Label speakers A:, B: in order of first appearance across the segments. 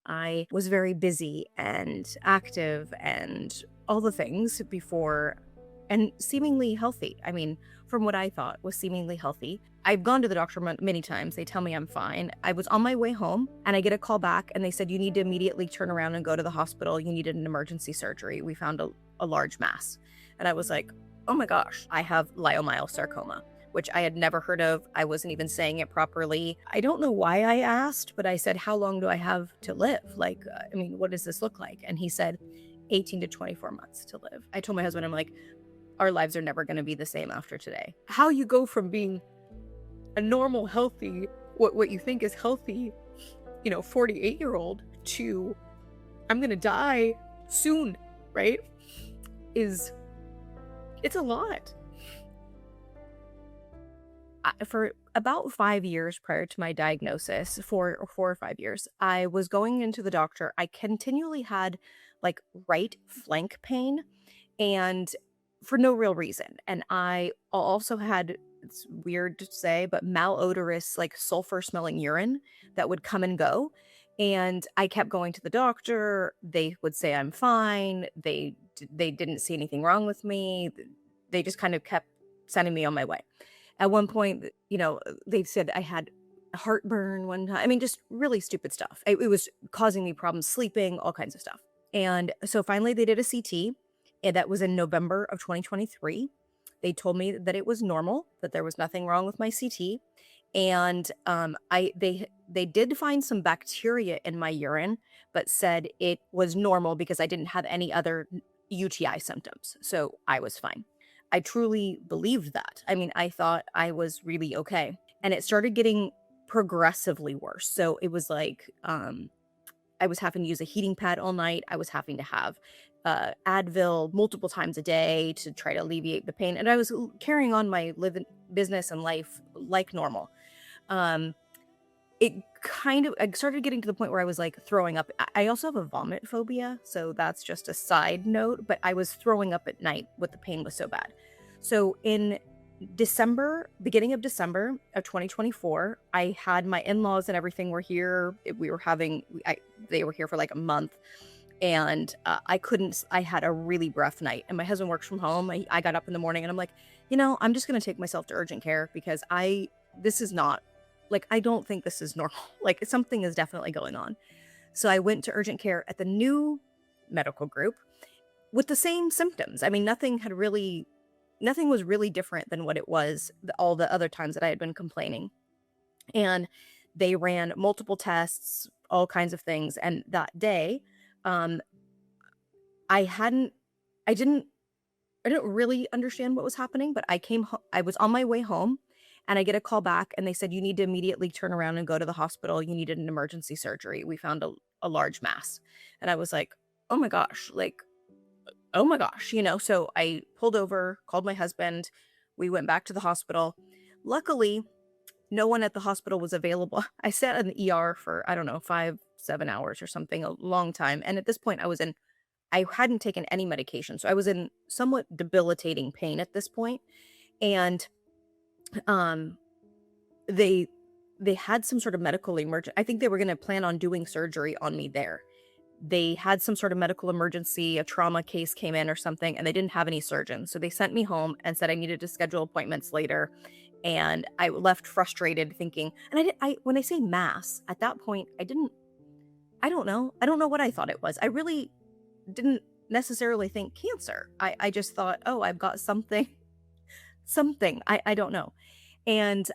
A: I was very busy and active and all the things before and seemingly healthy. I mean, from what I thought was seemingly healthy. I've gone to the doctor many times. They tell me I'm fine. I was on my way home and I get a call back and they said, you need to immediately turn around and go to the hospital. You needed an emergency surgery. We found a large mass. And I was like, oh my gosh, I have leiomyosarcoma, which I had never heard of. I wasn't even saying it properly. I don't know why I asked, but I said, how long do I have to live? Like, I mean, what does this look like? And he said, 18 to 24 months to live. I told my husband, I'm like, our lives are never going to be the same after today. How you go from being a normal, healthy, what you think is healthy, 48-year-old to I'm going to die soon, right? It's a lot. For about 5 years prior to my diagnosis, 4 or 5 years, I was going into the doctor. I continually had like right flank pain and for no real reason. And I also had, it's weird to say, but malodorous, like sulfur smelling urine that would come and go. And I kept going to the doctor. They would say I'm fine. They didn't see anything wrong with me. They just kind of kept sending me on my way. At one point, they said I had heartburn one time. I mean, just really stupid stuff. It was causing me problems sleeping, all kinds of stuff. And so finally they did a CT, and that was in November of 2023. They told me that it was normal, that there was nothing wrong with my CT. And they did find some bacteria in my urine, but said it was normal because I didn't have any other UTI symptoms. So I was fine. I truly believed that. I mean, I thought I was really okay. And it started getting progressively worse. So it was like I was having to use a heating pad all night. I was having to have Advil multiple times a day to try to alleviate the pain. And I was carrying on my business and life like normal. Um, I started getting to the point where I was like throwing up. I also have a vomit phobia, so that's just a side note, but I was throwing up at night with the pain was so bad. So in beginning of December of 2024, I had my in-laws and everything were here. They were here for like a month. And I had a really rough night. And my husband works from home. I got up in the morning and I'm like, I'm just going to take myself to urgent care because this is not, like, I don't think this is normal. Like, something is definitely going on. So I went to urgent care at the new medical group with the same symptoms. I mean, nothing was really different than what it was all the other times that I had been complaining. And they ran multiple tests, all kinds of things. And that day, um, I didn't really understand what was happening, but I was on my way home and I get a call back and they said, you need to immediately turn around and go to the hospital. You needed an emergency surgery. We found a large mass. And I was like, oh my gosh, so I pulled over, called my husband. We went back to the hospital. Luckily, no one at the hospital was available. I sat in the ER for, I don't know, 5-7 hours or something, a long time. And at this point I hadn't taken any medication. So I was in somewhat debilitating pain at this point. And um they had some sort of medical emergency. I think they were going to plan on doing surgery on me there. They had some sort of medical emergency, a trauma case came in or something, and they didn't have any surgeons. So they sent me home and said I needed to schedule appointments later. And I left frustrated thinking, and when I say mass, at that point, I don't know. I don't know what I thought it was. I really didn't necessarily think cancer. I just thought, oh, I've got something, I don't know. And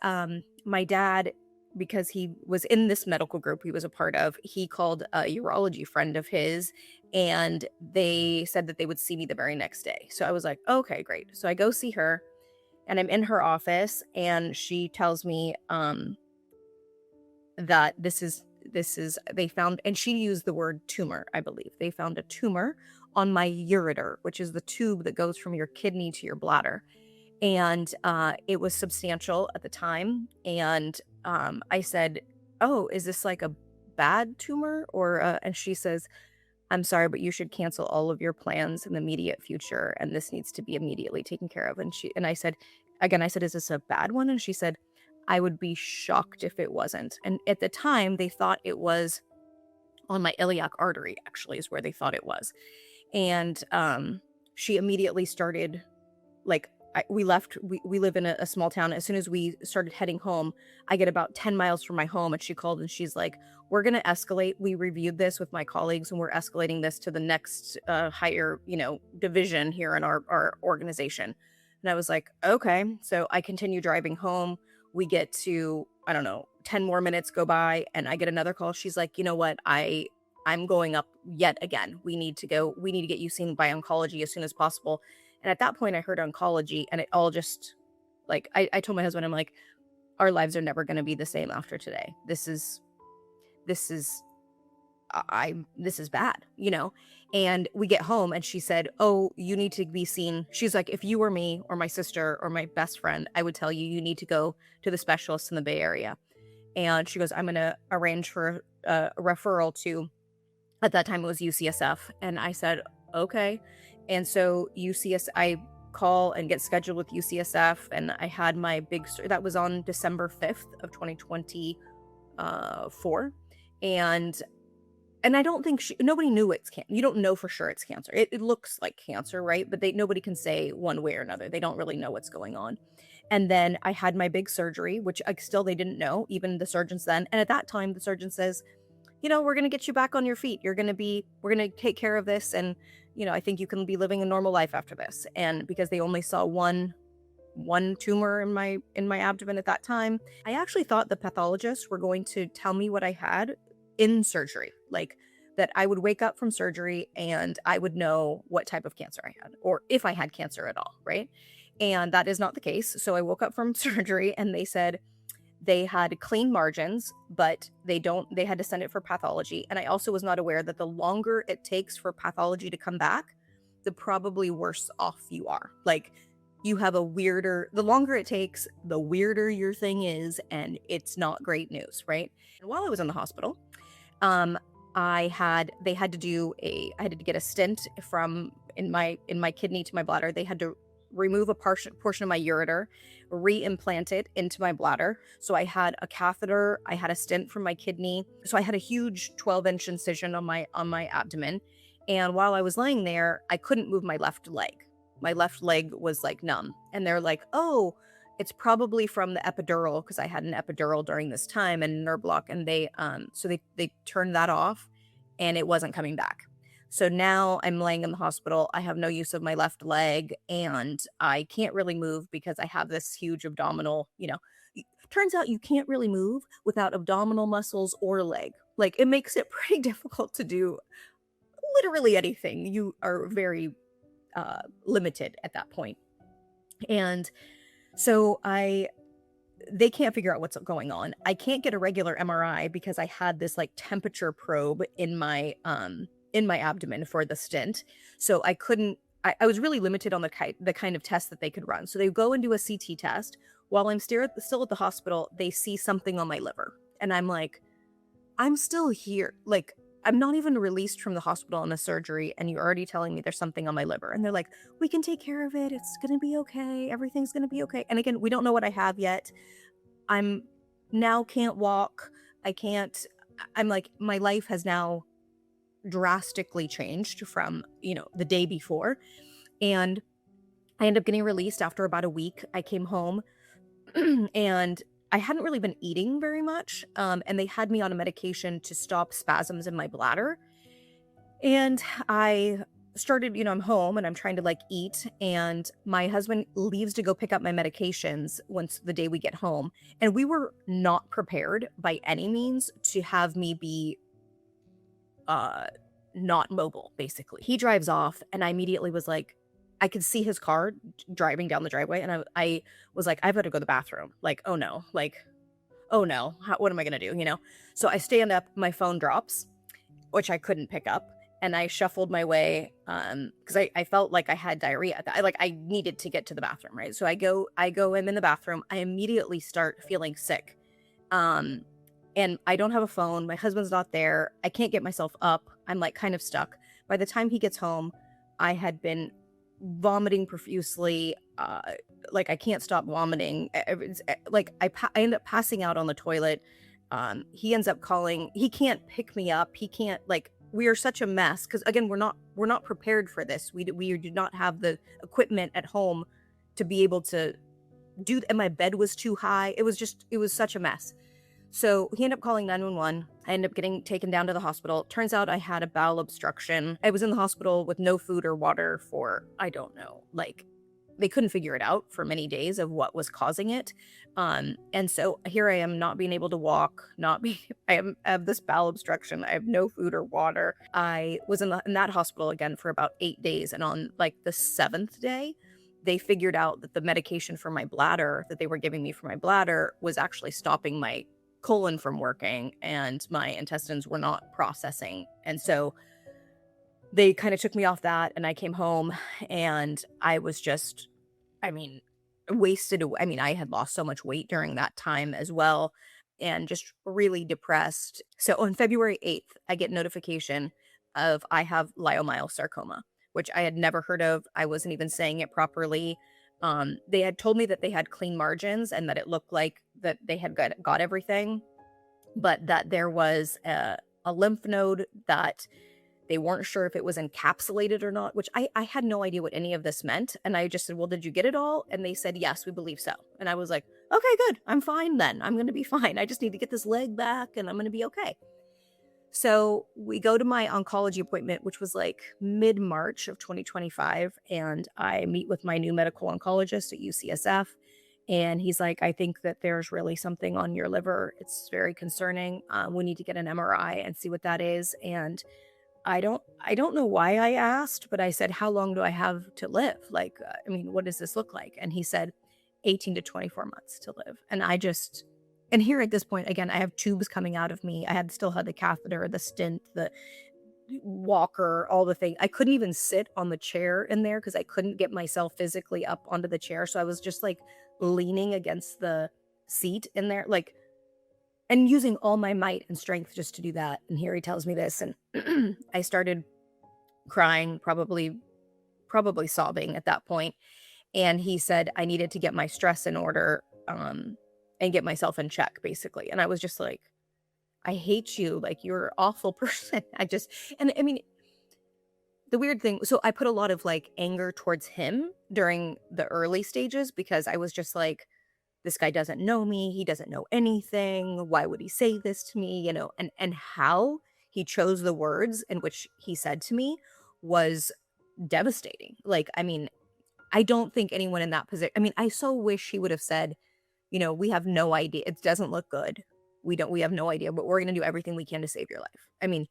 A: my dad, because he was in this medical group he was a part of, he called a urology friend of his and they said that they would see me the very next day. So I was like, okay, great. So I go see her and I'm in her office and she tells me that they found, and she used the word tumor, I believe. They found a tumor on my ureter, which is the tube that goes from your kidney to your bladder. And it was substantial at the time. And I said, oh, is this like a bad tumor? And she says, I'm sorry, but you should cancel all of your plans in the immediate future. And this needs to be immediately taken care of. And I said, is this a bad one? And she said, I would be shocked if it wasn't. And at the time they thought it was on my iliac artery, actually, is where they thought it was. And she immediately started, like, we left. We live in a small town. As soon as we started heading home, I get about 10 miles from my home, and she called and she's like, "We're gonna escalate. We reviewed this with my colleagues, and we're escalating this to the next higher, division here in our organization." And I was like, "Okay." So I continue driving home. We get to, I don't know, 10 more minutes go by, and I get another call. She's like, "You know what? I'm going up yet again. We need to go. We need to get you seen by oncology as soon as possible." And at that point, I heard oncology, and it all just, like, I told my husband, I'm like, our lives are never going to be the same after today. This is, this is bad, you know? And we get home and she said, "Oh, you need to be seen." She's like, "If you were me or my sister or my best friend, I would tell you, you need to go to the specialist in the Bay Area." And she goes, "I'm going to arrange for a referral to," at that time it was UCSF. And I said, "Okay." And so I call and get scheduled with UCSF, and I had my that was on December 5th of 2024. And I don't think nobody knew it's you don't know for sure it's cancer. It looks like cancer, right? But nobody can say one way or another. They don't really know what's going on. And then I had my big surgery, which still they didn't know, even the surgeons then. And at that time, the surgeon says, "We're going to get you back on your feet. We're going to take care of this. And, I think you can be living a normal life after this." And because they only saw one tumor in my abdomen at that time, I actually thought the pathologists were going to tell me what I had in surgery, like that I would wake up from surgery and I would know what type of cancer I had, or if I had cancer at all, right? And that is not the case. So I woke up from surgery and they said they had clean margins, but they had to send it for pathology. And I also was not aware that the longer it takes for pathology to come back, the probably worse off you are. Like, you have the longer it takes, the weirder your thing is, and it's not great news, right? And while I was in the hospital, um, they had to I had to get a stent from in my kidney to my bladder. They had to remove a portion of my ureter, reimplant it into my bladder. So I had a catheter, I had a stent from my kidney. So I had a huge 12-inch incision on my abdomen. And while I was laying there, I couldn't move my left leg. My left leg was like numb. And they're like, "Oh, it's probably from the epidural," because I had an epidural during this time and a nerve block. And they turned that off and it wasn't coming back. So now I'm laying in the hospital. I have no use of my left leg and I can't really move because I have this huge abdominal. Turns out you can't really move without abdominal muscles or leg. Like, it makes it pretty difficult to do literally anything. You are very limited at that point. And so they can't figure out what's going on. I can't get a regular MRI because I had this like temperature probe in my abdomen for the stent. So I was really limited on the kind of test that they could run. So they go and do a CT test. While I'm still at the hospital, they see something on my liver. And I'm like, "I'm still here. Like, I'm not even released from the hospital on a surgery, and you're already telling me there's something on my liver." And they're like, "We can take care of it. It's going to be okay. Everything's going to be okay." And again, we don't know what I have yet. I'm now can't walk. I'm like, my life has now drastically changed from, the day before. And I ended up getting released after about a week. I came home and I hadn't really been eating very much. And they had me on a medication to stop spasms in my bladder. And I started, I'm home and I'm trying to like eat. And my husband leaves to go pick up my medications once the day we get home. And we were not prepared by any means to have me be uh not mobile, basically. He drives off and I immediately was like, I could see his car driving down the driveway, and I was like, "I've got to go to the bathroom." Like, oh no, like, oh no, what am I gonna do? So I stand up, my phone drops, which I couldn't pick up, and I shuffled my way because I felt like I had diarrhea. I needed to get to the bathroom, right? So I'm in the bathroom. I immediately start feeling sick. And I don't have a phone. My husband's not there. I can't get myself up. I'm like kind of stuck. By the time he gets home, I had been vomiting profusely. Like, I can't stop vomiting. Like, I end up passing out on the toilet. He ends up calling. He can't pick me up. He can't, like, we are such a mess because, again, we're not prepared for this. We do not have the equipment at home to be able to do, and my bed was too high. It was such a mess. So he ended up calling 911. I ended up getting taken down to the hospital. Turns out I had a bowel obstruction. I was in the hospital with no food or water for, I don't know, like, they couldn't figure it out for many days of what was causing it. And so here I am, not being able to walk, not be I have this bowel obstruction. I have no food or water. I was in that hospital again for about 8 days. And on like the seventh day, they figured out that the medication for my bladder that they were giving me for my bladder was actually stopping my colon from working, and my intestines were not processing. And so they kind of took me off that, and I came home, and I was just, I mean, wasted away. I mean, I had lost so much weight during that time as well, and just really depressed. So on February 8th, I get notification of I have leiomyosarcoma, which I had never heard of. I wasn't even saying it properly. They had told me that they had clean margins and that it looked like that they had got everything, but that there was a lymph node that they weren't sure if it was encapsulated or not, which I had no idea what any of this meant. And I just said, well, did you get it all? And they said, yes, we believe so. And I was like, okay, good. I'm fine then. I'm going to be fine. I just need to get this leg back and I'm going to be okay. So we go to my oncology appointment, which was like mid-March of 2025. And I meet with my new medical oncologist at UCSF. And he's like, I think that there's really something on your liver. It's very concerning. We need to get an MRI and see what that is. And I don't know why I asked, but I said, "How long do I have to live? Like, I mean, what does this look like?" And he said, 18 to 24 months to live. And I just, and here at this point, again, I have tubes coming out of me. I had still had the catheter, the stent, the walker, all the things. I couldn't even sit on the chair in there because I couldn't get myself physically up onto the chair. So I was just like leaning against the seat in there, like, and using all my might and strength just to do that. And here he tells me this, and I started crying, probably sobbing at that point. And he said I needed to get my stress in order, and get myself in check, basically. And I was just like, I hate you. Like, you're an awful person. And I mean, the weird thing, so I put a lot of like anger towards him during the early stages because I was just like, this guy doesn't know me. He doesn't know anything. Why would he say this to me? And how he chose the words in which he said to me was devastating. Like, I mean, I don't think anyone in that position, I mean, I so wish he would have said, we have no idea. It doesn't look good. We have no idea, but we're going to do everything we can to save your life. I mean,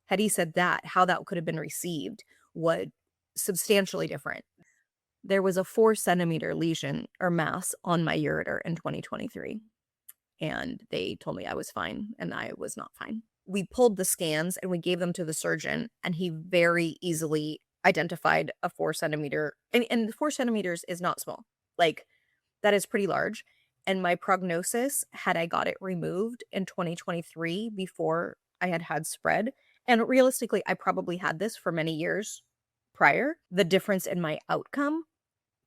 A: had he said that, how that could have been received would substantially different. There was a 4 centimeter lesion or mass on my ureter in 2023. And they told me I was fine, and I was not fine. We pulled the scans and we gave them to the surgeon, and he very easily identified a 4 centimeter. And 4 centimeters is not small. Like, that is pretty large. And my prognosis, had I got it removed in 2023 before I had spread, and realistically, I probably had this for many years prior, the difference in my outcome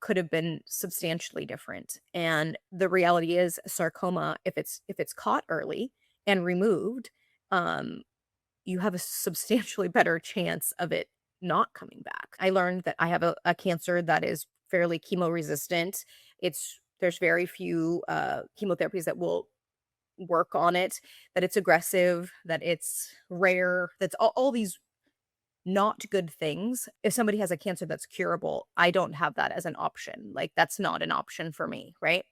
A: could have been substantially different. And the reality is, sarcoma, if it's caught early and removed, you have a substantially better chance of it not coming back. I learned that I have a cancer that is fairly chemo resistant. There's very few chemotherapies that will work on it, that it's aggressive, that it's rare, that's all these not good things. If somebody has a cancer that's curable, I don't have that as an option. Like, that's not an option for me, right?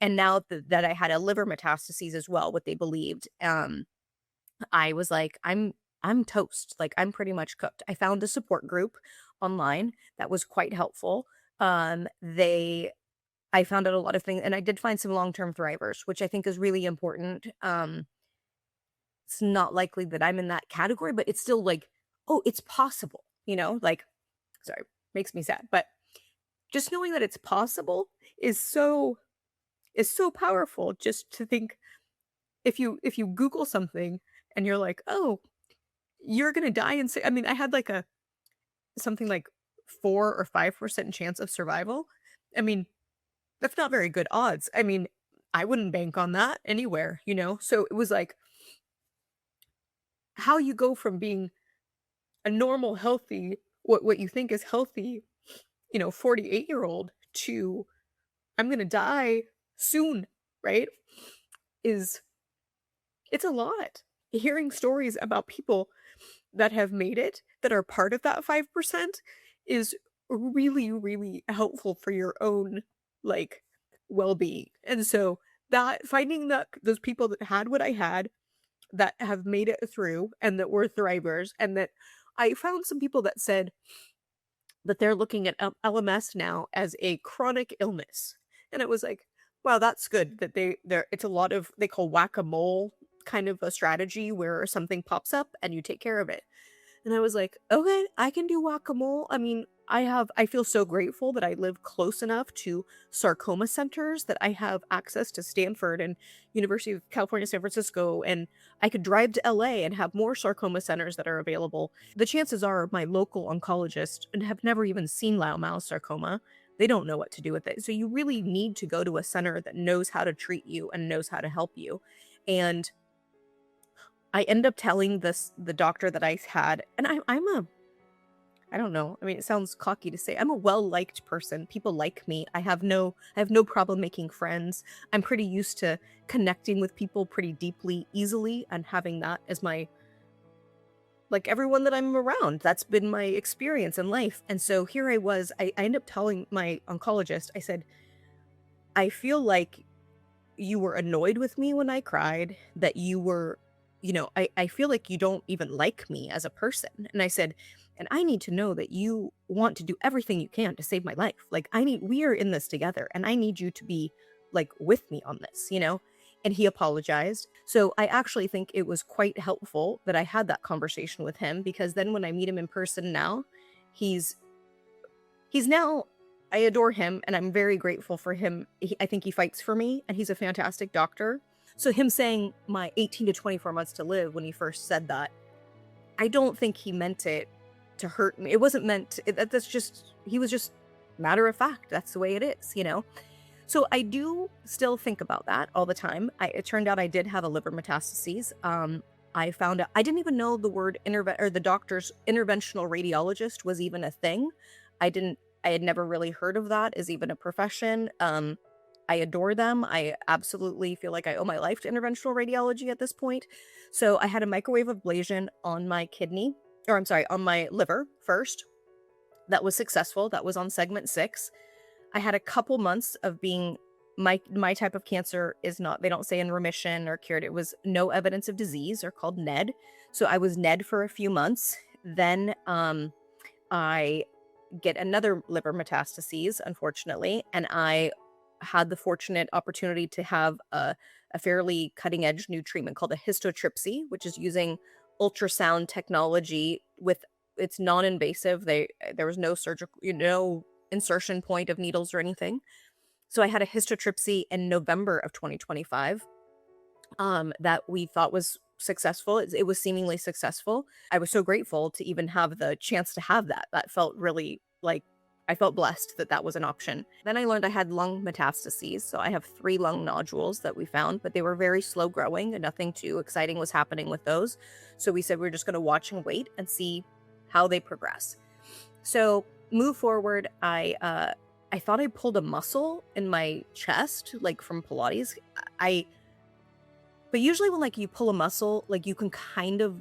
A: And now that I had a liver metastases as well, what they believed, I was like, I'm toast. Like, I'm pretty much cooked. I found a support group online that was quite helpful. I found out a lot of things, and I did find some long-term thrivers, which I think is really important. It's not likely that I'm in that category, but it's still like, oh, it's possible, like, sorry, makes me sad. But just knowing that it's possible is so powerful. Just to think, if you Google something and you're like, oh, you're gonna die in I mean, I had like something like 4 or 5% chance of survival. I mean, that's not very good odds. I mean, I wouldn't bank on that anywhere. So it was like,
B: how you go from being a normal, healthy, what you think is healthy, 48-year-old to I'm gonna die soon, right? Is it's a lot. Hearing stories about people that have made it, that are part of that 5% is really, really helpful for your own, like, well-being. And so that finding that those people that had what I had, that have made it through and that were thrivers, and that I found some people that said that they're looking at LMS now as a chronic illness. And it was like, wow, that's good that they're it's a lot of they call whack-a-mole kind of a strategy where something pops up and you take care of it. And I was like, "Okay, I can do guacamole." I mean, I feel so grateful that I live close enough to sarcoma centers that I have access to Stanford and University of California, San Francisco, and I could drive to LA and have more sarcoma centers that are available. The chances are my local oncologist and have never even seen leiomyosarcoma. They don't know what to do with it. So you really need to go to a center that knows how to treat you and knows how to help you. And I end up telling the doctor that I had, and I'm a I don't know. I mean, it sounds cocky to say. I'm a well-liked person. People like me. I have no problem making friends. I'm pretty used to connecting with people pretty deeply, easily, and having that as my like everyone that I'm around. That's been my experience in life. And so here I was, I ended up telling my oncologist, I said, I feel like you were annoyed with me when I cried, that you were, I feel like you don't even like me as a person. And I said, and I need to know that you want to do everything you can to save my life. Like, we are in this together and I need you to be like with me on this. And he apologized. So I actually think it was quite helpful that I had that conversation with him because then when I meet him in person now, he's He's now I adore him, and I'm very grateful for him. I think he fights for me, and he's a fantastic doctor. So him saying my 18 to 24 months to live when he first said that, I don't think he meant it to hurt me. It wasn't meant to, that's just he was just matter of fact. That's the way it is. So I do still think about that all the time. It turned out I did have a liver metastases. I found out I didn't even know the word or the doctor's interventional radiologist was even a thing. I had never really heard of that as even a profession. I adore them. I absolutely feel like I owe my life to interventional radiology at this point. So I had a microwave ablation on my kidney, or I'm sorry, on my liver first. That was successful. That was on segment 6. I had a couple months of being my type of cancer is not they don't say in remission or cured. It was no evidence of disease or called NED. So I was NED for a few months. Then I get another liver metastases, unfortunately, and I had the fortunate opportunity to have a fairly cutting edge new treatment called a histotripsy, which is using ultrasound technology with it's non-invasive. There was no surgical, insertion point of needles or anything. So I had a histotripsy in November of 2025 that we thought was successful. It was seemingly successful. I was so grateful to even have the chance to have that. That felt really like I felt blessed that that was an option. Then I learned I had lung metastases. So I have 3 lung nodules that we found, but they were very slow growing and nothing too exciting was happening with those. So we said we're just going to watch and wait and see how they progress. So move forward. I thought I pulled a muscle in my chest, like from Pilates. I but usually when, like, you pull a muscle, like, you can kind of,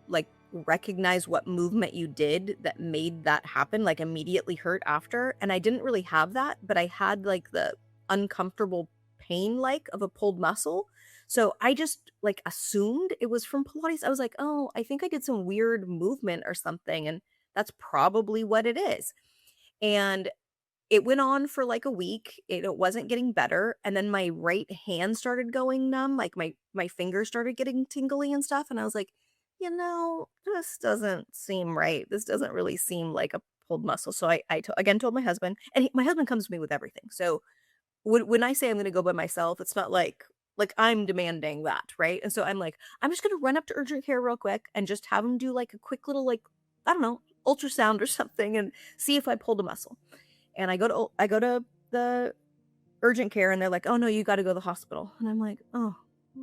B: like, recognize what movement you did that made that happen, like, immediately hurt after, and I didn't really have that, but I had, like, the uncomfortable pain, like, of a pulled muscle, so I just, like, assumed it was from Pilates. I was like, "Oh, I think I did some weird movement or something, and that's probably what it is." And it went on for, like, a week, it wasn't getting better, and then my right hand started going numb, like, my fingers started getting tingly and stuff, and I was like, this doesn't seem right. This doesn't really seem like a pulled muscle." So again told my husband, and my husband comes to me with everything. So when I say I'm gonna go by myself, it's not like I'm demanding that, right? And so I'm like, "I'm just gonna run up to urgent care real quick and just have him do, like, a quick little, like, I don't know, ultrasound or something and see if I pulled a muscle." And I go to the urgent care and they're like, "Oh, no, you gotta go to the hospital." And I'm like, "Oh,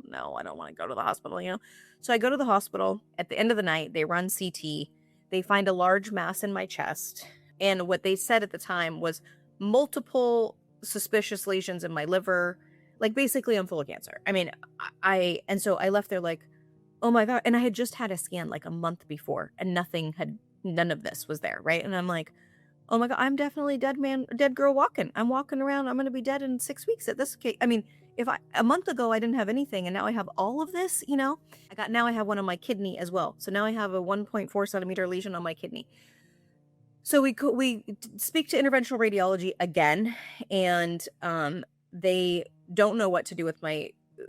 A: no, I don't want to go to the hospital, you know? So I go to the hospital. At the end of the night, they run CT. They find a large mass in my chest. And what they said at the time was multiple suspicious lesions in my liver. Like, basically, I'm full of cancer. I mean, and so I left there like, oh my God. And I had just had a scan like a month before, and none of this was there. Right. And I'm like, oh my God, I'm definitely dead girl walking. I'm walking around. I'm going to be dead in 6 weeks at this case. I mean, if a month ago I didn't have anything and now I have all of this, you know, now I have one on my kidney as well. So now I have a 1.4 centimeter lesion on my kidney. So we speak to interventional radiology again, and they don't know what to do with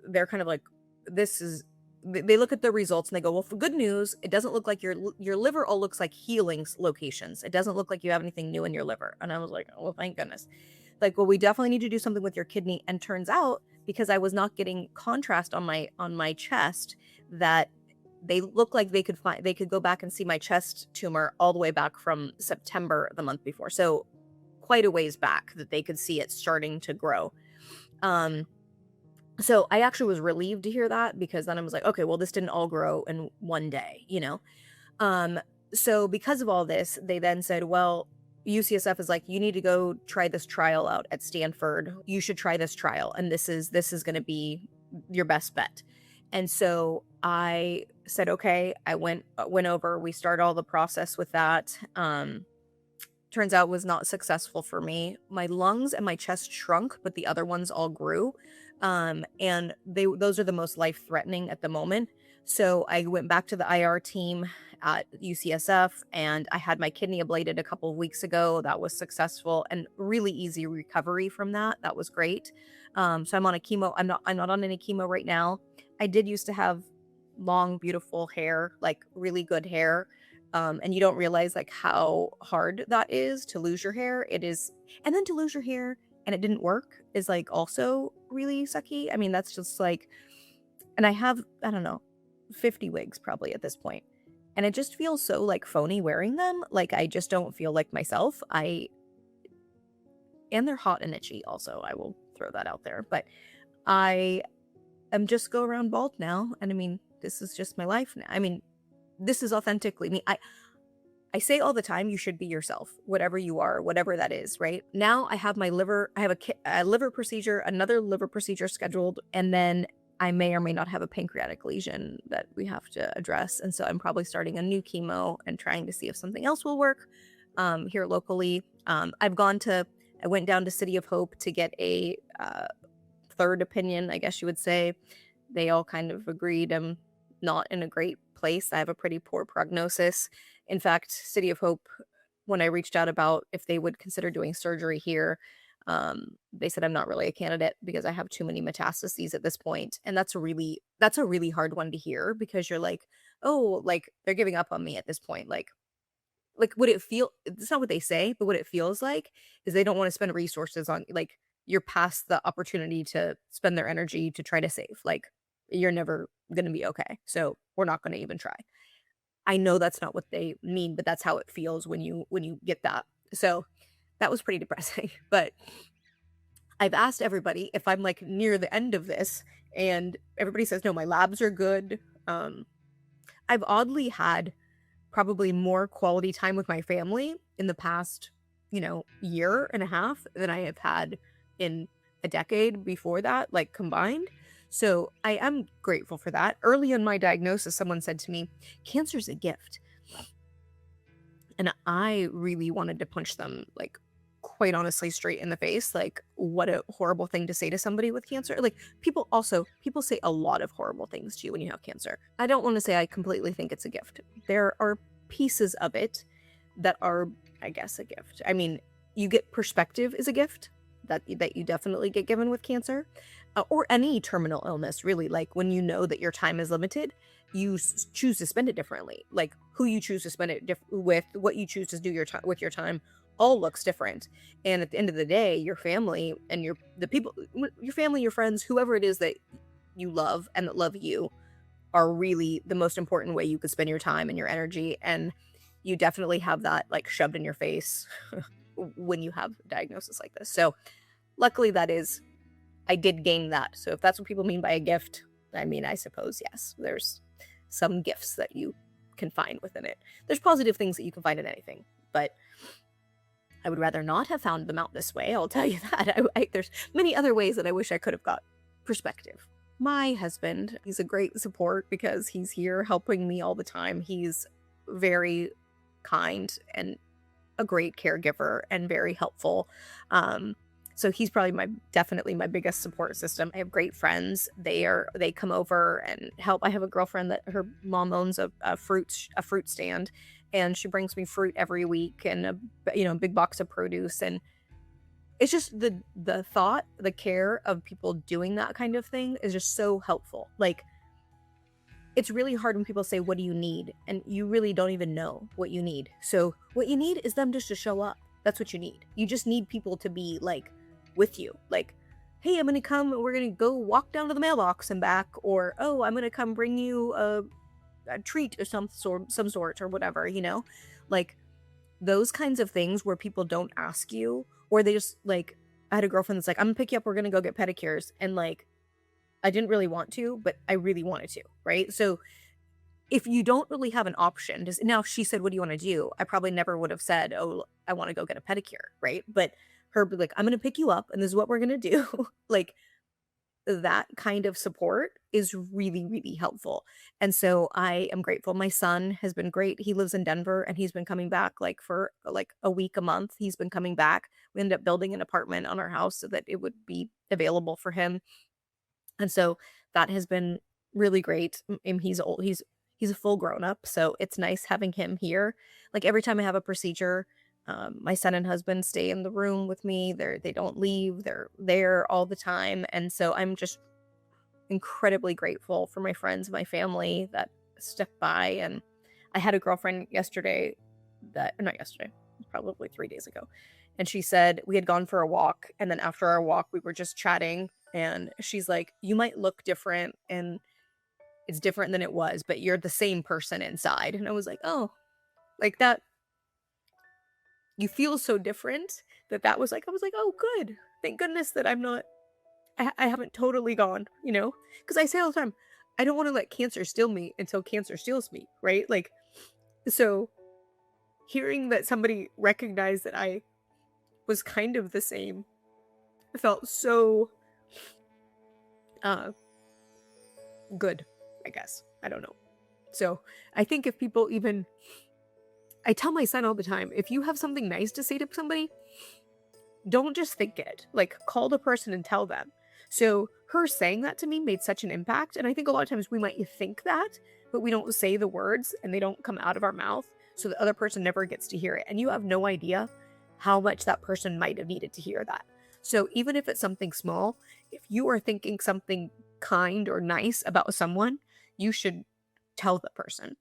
A: they're kind of like, this is, they look at the results and they go, well, for good news, it doesn't look like your liver all looks like healing locations. It doesn't look like you have anything new in your liver. And I was like, oh, well, thank goodness. Like, well, we definitely need to do something with your kidney. And turns out, because I was not getting contrast on my chest, that they look like they could go back and see my chest tumor all the way back from September the month before. So quite a ways back that they could see it starting to grow. So I actually was relieved to hear that, because then I was like, okay, well, this didn't all grow in one day, you know? Um, so because of all this, they then said, well, UCSF is like, you need to go try this trial out at Stanford. You should try this trial. And this is going to be your best bet. And so I said, okay, I went over, we started all the process with that. Turns out was not successful for me. My lungs and my chest shrunk, but the other ones all grew. And those are the most life-threatening at the moment. So I went back to the IR team at UCSF, and I had my kidney ablated a couple of weeks ago. That was successful and really easy recovery from that. That was great. So I'm on a chemo. I'm not on any chemo right now. I did used to have long, beautiful hair, like really good hair. And you don't realize like how hard that is to lose your hair. It is, and then to lose your hair and it didn't work is like also really sucky. I mean, that's just like, and I have, I don't know, 50 wigs probably at this point. And it just feels so like phony wearing them. Like, I just don't feel like myself. And they're hot and itchy also. I will throw that out there. But I am just go around bald now. And I mean, this is just my life now. I mean, this is authentically me. I say all the time, you should be yourself, whatever you are, whatever that is, right? Now I have a liver procedure, another liver procedure scheduled, and then I may or may not have a pancreatic lesion that we have to address. And so I'm probably starting a new chemo and trying to see if something else will work here locally. I went down to City of Hope to get a third opinion, I guess you would say. They all kind of agreed I'm not in a great place. I have a pretty poor prognosis. In fact, City of Hope, when I reached out about if they would consider doing surgery here, they said I'm not really a candidate because I have too many metastases at this point. And that's a really hard one to hear, because you're like, oh, like they're giving up on me at this point. Like what it feel it's not what they say, but what it feels like is they don't want to spend resources on, like, you're past the opportunity to spend their energy to try to save. Like, you're never gonna be okay. So we're not gonna even try. I know that's not what they mean, but that's how it feels when you get that. So that was pretty depressing. But I've asked everybody if I'm like near the end of this, and everybody says no, my labs are good. I've oddly had probably more quality time with my family in the past, year and a half than I have had in a decade before that, like combined. So I am grateful for that. Early in my diagnosis, someone said to me, cancer's a gift. And I really wanted to punch them, like, quite honestly, straight in the face. Like, what a horrible thing to say to somebody with cancer. Like, people say a lot of horrible things to you when you have cancer. I don't want to say I completely think it's a gift. There are pieces of it that are, I guess, a gift. I mean, you get perspective is a gift that you definitely get given with cancer, or any terminal illness, really. Like, when you know that your time is limited, you choose to spend it differently. Like, who you choose to spend it with, what you choose to do with your time, all looks different. And at the end of the day, your family and your family, your friends, whoever it is that you love and that love you, are really the most important way you could spend your time and your energy. And you definitely have that like shoved in your face when you have a diagnosis like this. So luckily I did gain that. So if that's what people mean by a gift, I mean, I suppose, yes, there's some gifts that you can find within it. There's positive things that you can find in anything, but I would rather not have found them out this way, I'll tell you that. There's many other ways that I wish I could have got perspective. My husband, he's a great support because he's here helping me all the time. He's very kind and a great caregiver and very helpful. Um, so he's probably definitely my biggest support system. I have great friends. They come over and help. I have a girlfriend that her mom owns a fruit stand, and she brings me fruit every week and a big box of produce. And it's just the thought, the care of people doing that kind of thing is just so helpful. Like, it's really hard when people say, "What do you need?" And you really don't even know what you need. So, what you need is them just to show up. That's what you need. You just need people to be like with you. Like, "Hey, I'm going to come, we're going to go walk down to the mailbox and back," or, "Oh, I'm going to come bring you a treat of some sort or whatever. Like, those kinds of things where people don't ask you, or they just like, I had a girlfriend that's like, "I'm gonna pick you up, we're gonna go get pedicures." And like, I didn't really want to, but I really wanted to, right? So if you don't really have an option, just now, if she said, "What do you want to do?" I probably never would have said, "Oh, I want to go get a pedicure," right? But her be like, "I'm gonna pick you up and this is what we're gonna do." Like, that kind of support is really, really helpful. And so I am grateful. My son has been great. He lives in Denver and he's been coming back like for like a week, a month. He's been coming back. We ended up building an apartment on our house so that it would be available for him. And so that has been really great. And he's old. He's a full grown up, so it's nice having him here. Like every time I have a procedure, my son and husband stay in the room with me. They don't leave. They're there all the time, and so I'm just incredibly grateful for my friends, my family that stuck by. And I had a girlfriend yesterday not yesterday, probably 3 days ago. And she said we had gone for a walk. And then after our walk, we were just chatting. And she's like, "You might look different and it's different than it was, but you're the same person inside." And I was like, "Oh, like that, you feel so different." That was like, I was like, "Oh, good. Thank goodness that I'm not I haven't totally gone. Because I say all the time, I don't wanna let cancer steal me until cancer steals me, right? Like, so hearing that somebody recognized that I was kind of the same felt so, uh, good, I guess. I don't know. So, I think if people even I tell my son all the time, if you have something nice to say to somebody, don't just think it. Like, call the person and tell them. So, her saying that to me made such an impact, and I think a lot of times we might think that, but we don't say the words and they don't come out of our mouth, so the other person never gets to hear it, and you have no idea how much that person might have needed to hear that. So, even if it's something small, if you are thinking something kind or nice about someone, you should tell the person.